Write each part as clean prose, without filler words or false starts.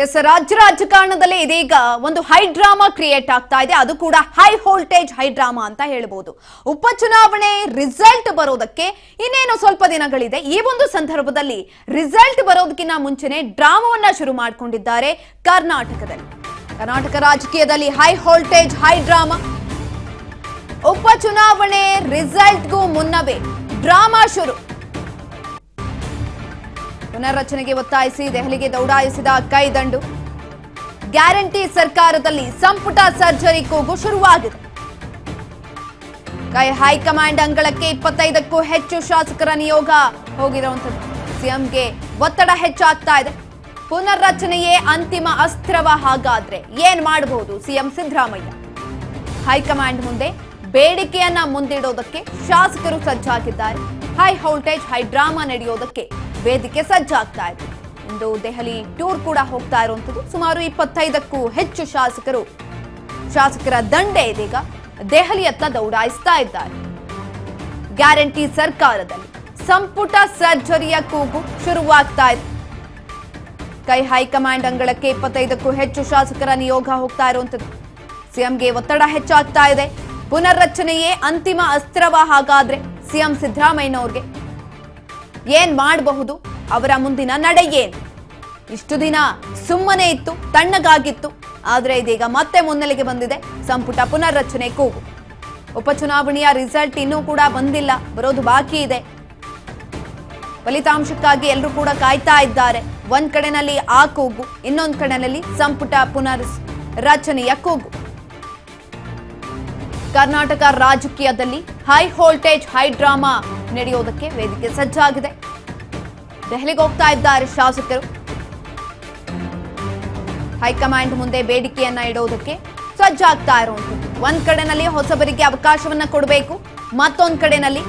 S ರಾಜ್ಯ ರಾಜಕಾರಣದಲ್ಲಿ ಇದೀಗ ಒಂದು ಹೈ ಡ್ರಾಮಾ ಕ್ರಿಯೇಟ್ ಆಗ್ತಾ ಇದೆ. ಅದು ಕೂಡ ಹೈ ವೋಲ್ಟೇಜ್ ಹೈ ಡ್ರಾಮಾ ಅಂತ ಹೇಳಬಹುದು. ಉಪಚುನಾವಣೆ ರಿಸಲ್ಟ್ ಬರೋದಕ್ಕೆ ಇನ್ನೇನು ಸ್ವಲ್ಪ ದಿನಗಳಿದೆ. ಈ ಒಂದು ಸಂದರ್ಭದಲ್ಲಿ ರಿಸಲ್ಟ್ ಬರೋದಕ್ಕಿಂತ ಮುಂಚೆನೆ ಡ್ರಾಮಾವನ್ನ ಶುರು ಮಾಡಿಕೊಂಡಿದ್ದಾರೆ ಕರ್ನಾಟಕದಲ್ಲಿ. ಕರ್ನಾಟಕ ರಾಜಕೀಯದಲ್ಲಿ ಹೈ ವೋಲ್ಟೇಜ್ ಹೈ ಡ್ರಾಮಾ. ಉಪಚುನಾವಣೆ ರಿಸಲ್ಟ್ಗೂ ಮುನ್ನವೇ ಡ್ರಾಮಾ ಶುರು. ಪುನರ್ರಚನೆಗೆ ಒತ್ತಾಯಿಸಿ ದೆಹಲಿಗೆ ದೌಡಾಯಿಸಿದ ಕೈದಂಡು. ಗ್ಯಾರಂಟಿ ಸರ್ಕಾರದಲ್ಲಿ ಸಂಪುಟ ಸರ್ಜರಿ ಕೂಗು ಶುರುವಾಗಿದೆ. ಹೈಕಮಾಂಡ್ ಅಂಗಳಕ್ಕೆ 25ಕ್ಕೂ ಹೆಚ್ಚು ಶಾಸಕರ ನಿಯೋಗ ಹೋಗಿರುವಂತದ್ದು. ಸಿಎಂಗೆ ಒತ್ತಡ ಹೆಚ್ಚಾಗ್ತಾ ಇದೆ. ಪುನರ್ರಚನೆಯೇ ಅಂತಿಮ ಅಸ್ತ್ರವ. ಹಾಗಾದ್ರೆ ಏನ್ ಮಾಡಬಹುದು ಸಿಎಂ ಸಿದ್ದರಾಮಯ್ಯ? ಹೈಕಮಾಂಡ್ ಮುಂದೆ ಬೇಡಿಕೆಯನ್ನ ಮುಂದಿಡೋದಕ್ಕೆ ಶಾಸಕರು ಸಜ್ಜಾಗಿದ್ದಾರೆ. ಹೈ ವೋಲ್ಟೇಜ್ ಹೈ ಡ್ರಾಮಾ ನಡೆಯೋದಕ್ಕೆ ವೇದಿಕೆ ಸಜ್ಜಾಗ್ತಾ ಇದೆ. ಇಂದು ದೆಹಲಿ ಟೂರ್ ಕೂಡ ಹೋಗ್ತಾ ಇರುವಂತದ್ದು. ಸುಮಾರು 25ಕ್ಕೂ ಹೆಚ್ಚು ಶಾಸಕರ ದಂಡೆ ಇದೀಗ ದೆಹಲಿಯತ್ತ ದೌಡಾಯಿಸ್ತಾ ಇದ್ದಾರೆ. ಗ್ಯಾರಂಟಿ ಸರ್ಕಾರದಲ್ಲಿ ಸಂಪುಟ ಸರ್ಜರಿಯ ಕೂಗು ಶುರುವಾಗ್ತಾ ಇದೆ. ಹೈಕಮಾಂಡ್ ಅಂಗಳಕ್ಕೆ 25ಕ್ಕೂ ಹೆಚ್ಚು ಶಾಸಕರ ನಿಯೋಗ ಹೋಗ್ತಾ ಇರುವಂತದ್ದು. ಸಿಎಂಗೆ ಒತ್ತಡ ಹೆಚ್ಚಾಗ್ತಾ ಇದೆ. ಪುನರ್ರಚನೆಯೇ ಅಂತಿಮ ಅಸ್ತ್ರವ. ಹಾಗಾದ್ರೆ ಸಿಎಂ ಸಿದ್ದರಾಮಯ್ಯನವ್ರಿಗೆ ಏನ್ ಮಾಡಬಹುದು? ಅವರ ಮುಂದಿನ ನಡೆ ಏನು? ಇಷ್ಟು ದಿನ ಸುಮ್ಮನೆ ಇತ್ತು, ತಣ್ಣಗಾಗಿತ್ತು. ಆದ್ರೆ ಇದೀಗ ಮತ್ತೆ ಮುನ್ನೆಲೆಗೆ ಬಂದಿದೆ ಸಂಪುಟ ಪುನರ್ರಚನೆ ಕೂಗು. ಉಪಚುನಾವಣೆಯ ರಿಸಲ್ಟ್ ಇನ್ನೂ ಕೂಡ ಬಂದಿಲ್ಲ, ಬರೋದು ಬಾಕಿ ಇದೆ. ಫಲಿತಾಂಶಕ್ಕಾಗಿ ಎಲ್ಲರೂ ಕೂಡ ಕಾಯ್ತಾ ಇದ್ದಾರೆ. ಒಂದ್ ಕಡೆನಲ್ಲಿ ಆ ಕೂಗು, ಇನ್ನೊಂದ್ ಕಡೆನಲ್ಲಿ ಸಂಪುಟ ಪುನರ್ರಚನೆಯ ಕೂಗು. ಕರ್ನಾಟಕ ರಾಜಕೀಯದಲ್ಲಿ ಹೈ ವೋಲ್ಟೇಜ್ ಹೈ ಡ್ರಾಮಾ ನಡೆಯೋದಕ್ಕೆ ವೇದಿಕೆ ಸಜ್ಜಾಗಿದೆ. ದೆಹಲಿಗೆ ಹೋಗ್ತಾ ಇದ್ದಾರೆ ಶಾಸಕರು. ಹೈಕಮಾಂಡ್ ಮುಂದೆ ಬೇಡಿಕೆಯನ್ನ ಇಡೋದಕ್ಕೆ ಸಜ್ಜಾಗ್ತಾ ಇರುವಂತದ್ದು. ಒಂದ್ ಕಡೆನಲ್ಲಿ ಹೊಸಬರಿಗೆ ಅವಕಾಶವನ್ನ ಕೊಡಬೇಕು, ಮತ್ತೊಂದ್ ಕಡೆನಲ್ಲಿ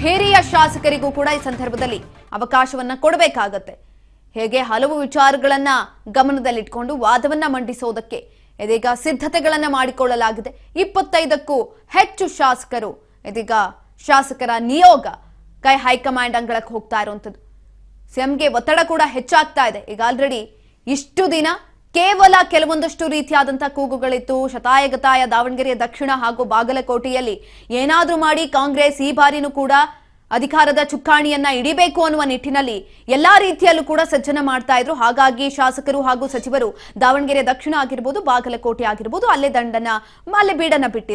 ಹಿರಿಯ ಶಾಸಕರಿಗೂ ಕೂಡ ಈ ಸಂದರ್ಭದಲ್ಲಿ ಅವಕಾಶವನ್ನ ಕೊಡಬೇಕಾಗತ್ತೆ. ಹೇಗೆ ಹಲವು ವಿಚಾರಗಳನ್ನ ಗಮನದಲ್ಲಿಟ್ಕೊಂಡು ವಾದವನ್ನ ಮಂಡಿಸೋದಕ್ಕೆ ಇದೀಗ ಸಿದ್ಧತೆಗಳನ್ನ ಮಾಡಿಕೊಳ್ಳಲಾಗಿದೆ. 25ಕ್ಕೂ ಹೆಚ್ಚು ಶಾಸಕರು ಇದೀಗ ಶಾಸಕರ ನಿಯೋಗ ಹೈಕಮಾಂಡ್ ಅಂಗಳಕ್ಕೆ ಹೋಗ್ತಾ ಇರುವಂತದ್ದು. ಸಿಎಂಗೆ ಒತ್ತಡ ಕೂಡ ಹೆಚ್ಚಾಗ್ತಾ ಇದೆ. ಈಗ ಆಲ್ರೆಡಿ ಇಷ್ಟು ದಿನ ಕೇವಲ ಕೆಲವೊಂದಷ್ಟು ರೀತಿಯಾದಂತಹ ಕೂಗುಗಳಿತ್ತು. ಶತಾಯಗತಾಯ ದಾವಣಗೆರೆಯ ದಕ್ಷಿಣ ಹಾಗೂ ಬಾಗಲಕೋಟೆಯಲ್ಲಿ ಏನಾದ್ರೂ ಮಾಡಿ ಕಾಂಗ್ರೆಸ್ ಈ ಬಾರಿನೂ ಕೂಡ ಅಧಿಕಾರದ ಚುಕ್ಕಾಣಿಯನ್ನ ಹಿಡಿಬೇಕು ಅನ್ನುವ ನಿಟ್ಟಿನಲ್ಲಿ ಎಲ್ಲಾ ರೀತಿಯಲ್ಲೂ ಕೂಡ ಸಜ್ಜನ ಮಾಡ್ತಾ ಇದ್ರು. ಹಾಗಾಗಿ ಶಾಸಕರು ಹಾಗೂ ಸಚಿವರು ದಾವಣಗೆರೆ ದಕ್ಷಿಣ ಆಗಿರ್ಬೋದು, ಬಾಗಲಕೋಟೆ ಆಗಿರ್ಬೋದು, ಅಲ್ಲೇ ಬೀಡನ್ನ ಬಿಟ್ಟಿದ್ರು.